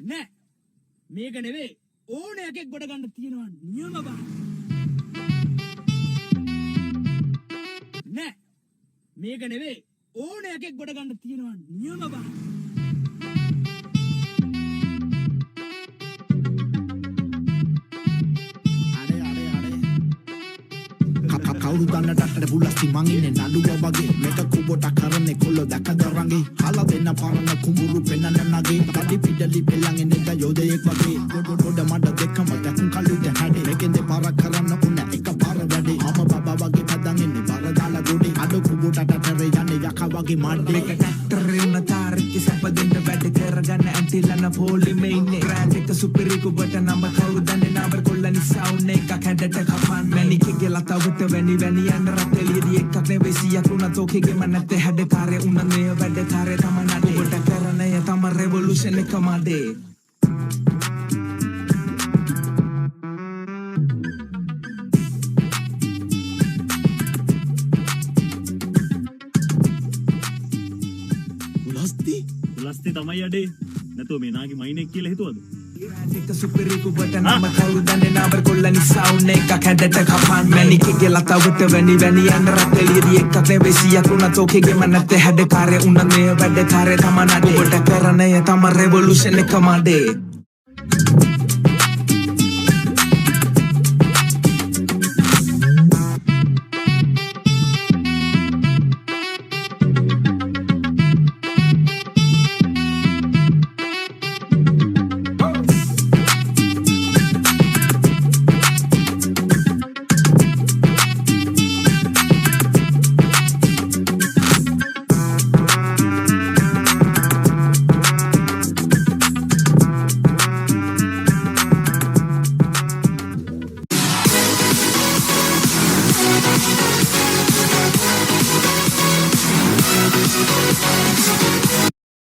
නෑ මේක නෙවෙයි ඕන එකෙක් ගොඩ ගන්න තියෙනවා නියම බං නෑ මේක නෙවෙයි ඕන එකෙක් ගොඩ ගන්න තියෙනවා නියම බං කවුරු දන්න ටක්කර බුලස්ති මං ඉන්නේ නළුවා වගේ මේක කුබොට කරන්නේ කොල්ල දැකද රංගේ හලා දෙන්න පරණ කුඹුරු පෙන්නන නගේ කඩි පිටලි පෙල්ලන් එන්නේ යෝධයෙක් වගේ ගොඩ මඩ දෙකම දකුන් කළුට හැඩේ මේකෙන් දෙපාරක් කරන්න උන්න එක පාර වැඩේ මම බබා වගේ පදන් ඉන්නේ බර දාලා ගොඩේ අඩ කුබොටට යන්නේ යකා වගේ මඩේ මේක ට්‍රැක්ටරේ උන තාරිච්ච සැප දෙන්න වැඩ කරගන්න ඇන්ටිලන පොලිමේ ඉන්නේ ග්‍රෑන්ඩ් එක සුපිරි කුබොට නම කවුරු දන්නේ නබර් කොල්ල නිසා උන්නේ එක කැඩට කපන් මැනිකගේ ලතාවට වැනි වැනි යන රටෙලියදී එකක් නෙවෙයි සියක් උනත් ඕකේගෙම නැත්තේ හැඩකාරය උන මේ වැඩකාරය තමයි නඩේ ඔබට කරන්නේ තම රෙවොලුෂන් එක මඩේ උලස්ති තමයි අඩේ නැතුව මේ නාගේ මයිනෙක් කියලා හිතුවද එක සුපිරි කුබට නම කවුරු දන්නේ නබර් කොල්ල නිසා උන්නේ එක කැඩට කපන් මැනිකගේ ලතාවට වැනි වැනි යන රටෙලියදී එකක් නෙවෙයි සියක් උනත් ඕකේගෙම නැත්තේ හැඩකාරය උන මේ වැඩකාරය තමයි නඩේ ඔබට කරන්නේ තම රෙවොලුෂන් එක මඩේ